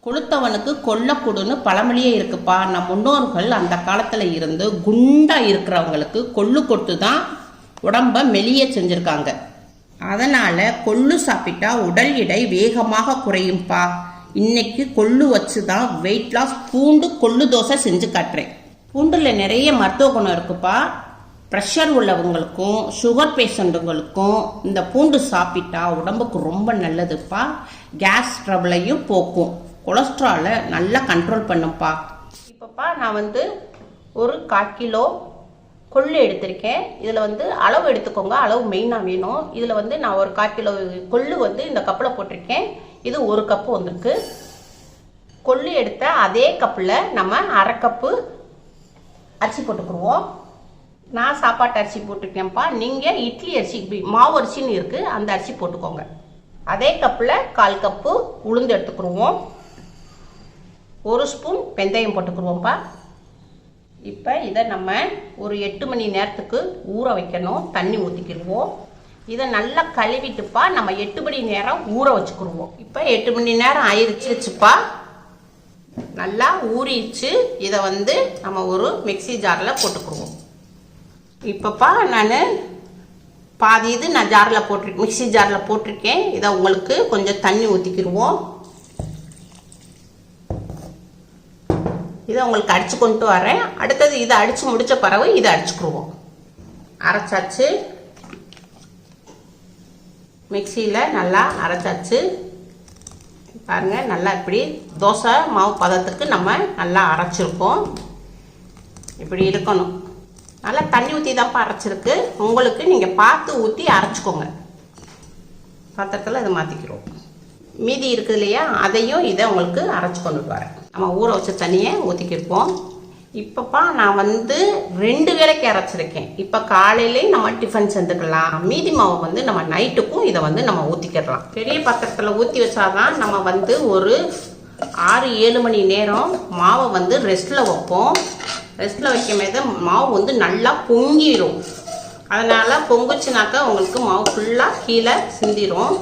கொளுத்தவனுக்கு கொல்லக்கூடுன்னு பழமொழியே இருக்குப்பா. நம் முன்னோர்கள் அந்த காலத்தில் இருந்து குண்டா இருக்கிறவங்களுக்கு கொள்ளு கொட்டு தான் உடம்ப மெலிய செஞ்சுருக்காங்க. அதனால் கொள்ளு சாப்பிட்டா உடல் எடை வேகமாக குறையும்பா. இன்னைக்கு கொள்ளு வச்சு தான் வெயிட் லாஸ் பூண்டு கொள்ளு தோசை செஞ்சு காட்டுறேன். பூண்டில் நிறைய மருத்துவ குணம் இருக்குப்பா. ப்ரெஷர் உள்ளவங்களுக்கும் சுகர் பேஷண்ட்டுங்களுக்கும் இந்த பூண்டு சாப்பிட்டா உடம்புக்கு ரொம்ப நல்லதுப்பா. கேஸ் ட்ரபிளையும் போக்கும், கொலஸ்ட்ராலை நல்லா கண்ட்ரோல் பண்ணுப்பா. இப்போப்பா நான் ஒரு 1/4 கிலோ கொள்ளு எடுத்திருக்கேன். இதில் அளவு எடுத்துக்கோங்க, அளவு மெயினாக வேணும். இதில் நான் ஒரு 1/4 கிலோ கொள்ளு இந்த கப்பில் போட்டிருக்கேன். இது 1 கப்பு வந்திருக்கு. கொள்ளு எடுத்த அதே கப்பில் நம்ம 1/2 கப்பு அரிசி போட்டுக்குருவோம். நான் சாப்பாட்டு அரிசி போட்டிருக்கேன்ப்பா. நீங்கள் இட்லி அரிசி மாவு அரிசின்னு இருக்குது, அந்த அரிசி போட்டுக்கோங்க. அதே கப்பில் 1/4 கப்பு உளுந்து எடுத்துக்கிடுவோம். 1 ஸ்பூன் வெந்தயம் போட்டுக்கிடுவோம்ப்பா. இப்போ இதை நம்ம ஒரு 8 மணி நேரத்துக்கு ஊற வைக்கணும். தண்ணி ஊற்றிக்கிடுவோம். இதை நல்லா கழுவிட்டுப்பா நம்ம 8 மணி நேரம் ஊற வச்சுக்கிடுவோம். இப்போ 8 மணி நேரம் ஆயிடுச்சுப்பா, நல்லா ஊறிச்சு. இதை நம்ம ஒரு மிக்சி ஜாரில் போட்டுக்கிடுவோம். இப்போப்பா நான் பாதி இது நான் ஜாரில் போட்டிருக்கேன், மிக்சி ஜாரில் போட்டிருக்கேன். இதை உங்களுக்கு கொஞ்சம் தண்ணி ஊற்றிக்கிடுவோம். இதை உங்களுக்கு அடித்து கொண்டு வரேன். அடுத்தது இதை அடித்து முடித்த பிறகு இதை அடிச்சுக்கிடுவோம். அரைச்சாச்சு, மிக்சியில் நல்லா அரைச்சாச்சு. பாருங்கள், நல்லா இப்படி தோசை மாவு பதத்துக்கு நம்ம நல்லா அரைச்சிருக்கோம். இப்படி இருக்கணும். நல்லா தண்ணி ஊற்றி தான்ப்பா அரைச்சிருக்கு. உங்களுக்கு நீங்கள் பார்த்து ஊற்றி அரைச்சிக்கோங்க. பாத்திரத்தில் இதை மாற்றிக்கிறோம். மீதி இருக்குது இல்லையா, அதையும் இதை உங்களுக்கு அரைச்சி கொண்டுட்டு வரேன். நம்ம ஊற வச்ச தண்ணியை ஊற்றிக்கிருப்போம். இப்போப்பா நான் 2 வேளைக்கு அரைச்சிருக்கேன். இப்போ காலையிலேயும் நம்ம டிஃபன் செஞ்சுக்கலாம். மீதி மாவு நம்ம நைட்டுக்கும் இதை நம்ம ஊற்றிக்கிடலாம். பெரிய பாத்திரத்தில் ஊற்றி வச்சாதான் நம்ம ஒரு 6-7 மணி நேரம் மாவை ரெஸ்ட்டில் வைப்போம். ரெஸ்ட்டில் வைக்கும்போது மாவு நல்லா பொங்கிடும். அதனால் பொங்குச்சுனாக்கா உங்களுக்கு மாவு ஃபுல்லாக கீழே சிந்திடும்.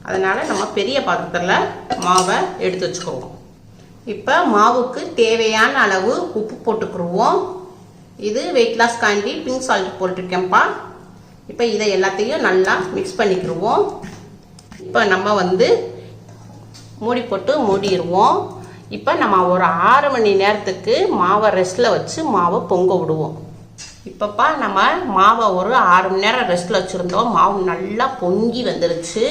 அதனால் நம்ம பெரிய பாத்திரத்தில் மாவை எடுத்து வச்சுக்குவோம். இப்போ மாவுக்கு தேவையான அளவு உப்பு போட்டுக்கிடுவோம். இது வெயிட் லாஸ் காண்டி பிங்க் சால்ட் போட்டிருக்கேன்ப்பா. இப்போ இதை எல்லாத்தையும் நல்லா மிக்ஸ் பண்ணிக்கிடுவோம். இப்போ நம்ம மூடி போட்டு மூடிடுவோம். இப்போ நம்ம ஒரு 6 மணி நேரத்துக்கு மாவை ரெஸ்ட்டில் வச்சு மாவை பொங்க விடுவோம். இப்போப்பா நம்ம மாவை ஒரு 6 மணி நேரம் ரெஸ்ட்டில் வச்சுருந்தோம். மாவு நல்லா பொங்கி வந்துருச்சு.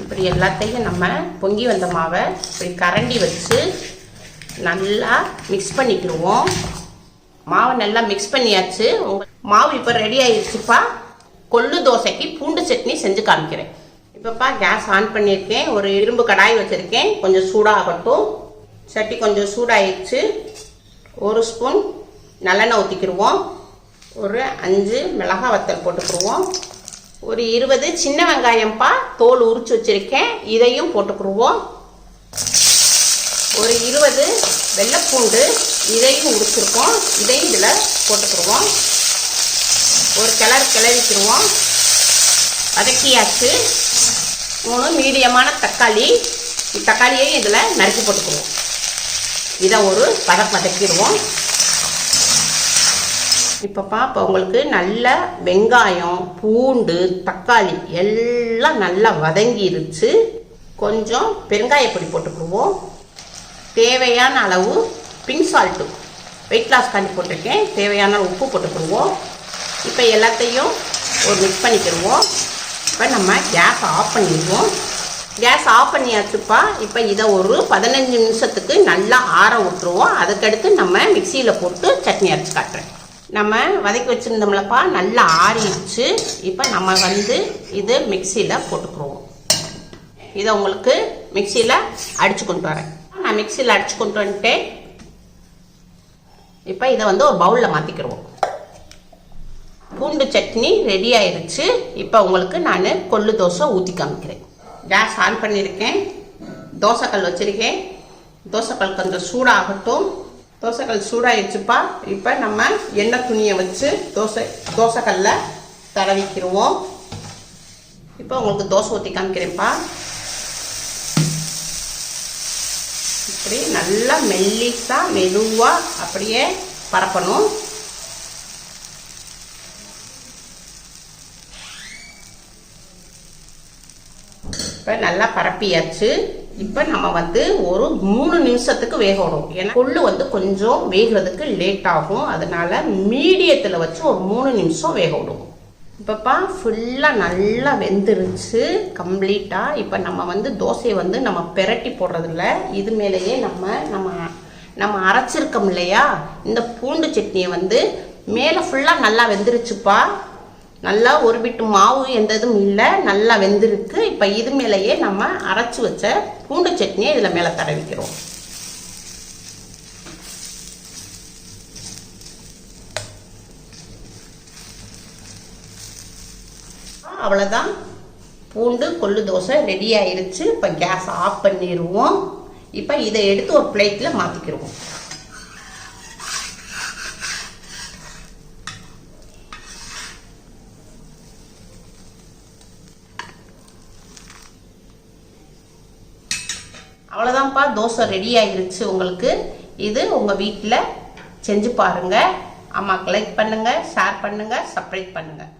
இப்படி எல்லாத்தையும் நம்ம பொங்கி வந்த மாவை இப்படி கரண்டி வச்சு நல்லா மிக்ஸ் பண்ணிக்கிடுவோம். மாவை நல்லா மிக்ஸ் பண்ணியாச்சு. மாவு இப்போ ரெடி ஆயிடுச்சுப்பா. கொள்ளு தோசைக்கு பூண்டு சட்னி செஞ்சு காமிக்கிறேன். இப்போப்பா கேஸ் ஆன் பண்ணியிருக்கேன். ஒரு இரும்பு கடாய் வச்சுருக்கேன். கொஞ்சம் சூடாகட்டும். சட்டி கொஞ்சம் சூடாகிடுச்சு. 1 ஸ்பூன் நல்லெண்ணெய் ஊற்றிக்கிடுவோம். ஒரு 5 மிளகாய் வத்தல் போட்டுக்கிடுவோம். ஒரு 20 சின்ன வெங்காயம்ப்பா தோல் உரிச்சு வச்சுருக்கேன், இதையும் போட்டுக்கிடுவோம். ஒரு 20 வெள்ளைப்பூண்டு, இதையும் உரிச்சிருக்கோம், இதையும் இதில் போட்டுக்கிடுவோம். ஒரு கிளறிக்கிடுவோம். வதக்கியாச்சு. 3 மீடியமான தக்காளி, தக்காளியையும் இதில் நறுக்கி போட்டுக்குவோம். இதை ஒரு வதக்கிடுவோம். இப்போப்பா இப்போ உங்களுக்கு நல்ல வெங்காயம், பூண்டு, தக்காளி எல்லாம் நல்லா வதங்கிருச்சு. கொஞ்சம் பெருங்காயப்பொடி போட்டுக்குவோம். தேவையான அளவு பிங்க் சால்ட்டு வெயிட் லாஸ் காண்டி போட்டிருக்கேன். தேவையான உப்பு போட்டுக்கிடுவோம். இப்போ எல்லாத்தையும் ஒரு மிக்ஸ் பண்ணிக்கிடுவோம். இப்போ நம்ம கேஸ் ஆஃப் பண்ணிடுவோம். கேஸ் ஆஃப் பண்ணியாச்சுப்பா. இப்போ இதை ஒரு 15 நிமிஷத்துக்கு நல்லா ஆற விட்டுருவோம். அதுக்கடுத்து நம்ம மிக்சியில் போட்டு சட்னி அரைச்சி காட்டுறேன். நம்ம வதக்கி வச்சுருந்தோம்லப்பா, நல்லா ஆறிடுச்சு. இப்போ நம்ம இது மிக்சியில் போட்டுக்குருவோம். இதை உங்களுக்கு மிக்சியில் அடித்து கொண்டு வரேன். நான் மிக்சியில் அடித்து கொண்டு வந்துட்டேன். இப்போ இதை ஒரு பவுலில் மாற்றிக்கிடுவோம். பூண்டு சட்னி ரெடி ஆயிடுச்சு. இப்போ உங்களுக்கு நான் கொள்ளு தோசை ஊற்றி காமிக்கிறேன். கேஸ் ஆன் பண்ணியிருக்கேன். தோசைக்கல் வச்சுருக்கேன். தோசைக்கல் கொஞ்சம் சூடாகட்டும். தோசைக்கல் சூடாகிடுச்சுப்பா. இப்போ நம்ம எண்ணெய் துணியை வச்சு தோசைக்கல்ல தடவிக்கிடுவோம். இப்போ உங்களுக்கு தோசை ஊற்றி காமிக்கிறேன்ப்பா. இப்படி நல்லா மெல்லிசாக மெதுவாக அப்படியே பரப்பணும். இப்போ நல்லா பரப்பியாச்சு. இப்போ நம்ம ஒரு 3 நிமிஷத்துக்கு வேக விடும். ஏன்னா கொள்ளு கொஞ்சம் வேகிறதுக்கு லேட் ஆகும். அதனால மீடியத்தில் வச்சு ஒரு 3 நிமிஷம் வேக விடுவோம். இப்போப்பா ஃபுல்லாக நல்லா வெந்துருச்சு கம்ப்ளீட்டாக. இப்போ நம்ம தோசையை நம்ம பெரட்டி போடுறதில்ல. இது மேலேயே நம்ம அரைச்சிருக்கோம் இல்லையா, இந்த பூண்டு சட்னியை மேலே ஃபுல்லாக நல்லா வெந்துருச்சுப்பா. நல்லா ஒரு பிட்டு மாவு எந்த இதுவும் இல்லை, நல்லா வெந்திருக்கு. இப்போ இது மேலேயே நம்ம அரைச்சி வச்ச பூண்டு சட்னியை இதில் மேலே தடவிக்கிறோம். அவ்வளோதான், பூண்டு கொள்ளு தோசை ரெடி ஆயிருச்சு. இப்போ கேஸ் ஆஃப் பண்ணிடுவோம். இப்போ இதை எடுத்து ஒரு பிளேட்டில் மாற்றிக்கிடுவோம். அவ்வளோதான்ப்பா, தோசை ரெடி ஆகிருச்சு உங்களுக்கு. இது உங்கள் வீட்டில் செஞ்சு பாருங்கள். அம்மாவுக்கு லைக் பண்ணுங்கள், ஷேர் பண்ணுங்கள், சப்ஸ்கிரைப் பண்ணுங்கள்.